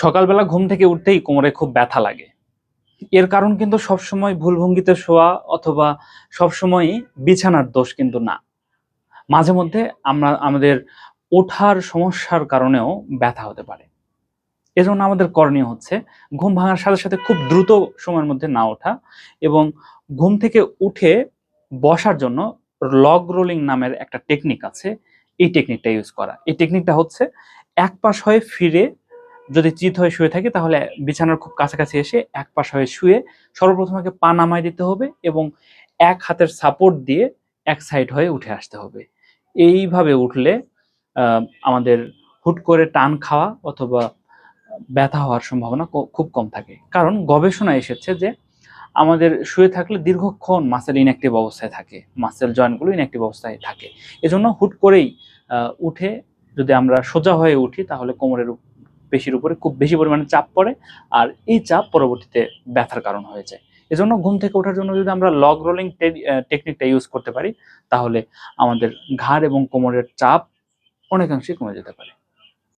সকালবেলা ঘুম থেকে উঠতেই কোমরে খুব ব্যথা লাগে। এর কারণ কিন্তু সবসময় ভুল ভঙ্গিতে শোয়া অথবা সবসময়ই বিছানার দোষ কিন্তু না। মাঝে মধ্যে আমরা আমাদের ওঠার সমস্যার কারণেও ব্যথা হতে পারে। এজন্য আমাদের করণীয় হচ্ছে ঘুম ভাঙার সাথে সাথে খুব দ্রুত সময়ের মধ্যে না ওঠা এবং ঘুম থেকে উঠে বসার জন্য লগ রোলিং নামের একটা টেকনিক আছে। এই টেকনিকটা ইউজ করা। এই টেকনিকটা হচ্ছে এক পাশ হয়ে ফিরে যদি চিত হয়ে শুয়ে থাকি তাহলে বিছানার খুব কাছাকাছি এসে এক পাশ হয়ে শুয়ে সর্বপ্রথম আগে পা নামায় দিতে হবে এবং এক হাতের সাপোর্ট দিয়ে এক সাইড হয়ে উঠে আসতে হবে। এইভাবে উঠলে আমাদের হুট করে টান খাওয়া অথবা ব্যথা হওয়ার সম্ভাবনা খুব কম থাকে। কারণ গবেষণায় এসেছে যে আমাদের শুয়ে থাকলে দীর্ঘক্ষণ মাসেল ইনঅ্যাক্টিভ অবস্থায় থাকে, মাসেল জয়েন্টগুলো ইনঅ্যাক্টিভ অবস্থায় থাকে। এজন্য হুট করেই উঠে যদি আমরা সোজা হয়ে উঠি তাহলে কোমরের পেশির উপরে খুব বেশি পরিমাণে চাপ পড়ে আর এই চাপ পরবর্তীতে ব্যথার কারণ হয়ে যায়। এজন্য ঘুম থেকে ওঠার জন্য যদি আমরা লগ রোলিং টেকনিকটা ইউজ করতে পারি তাহলে আমাদের ঘাড় এবং কোমরের চাপ অনেকাংশে কমে যেতে পারে।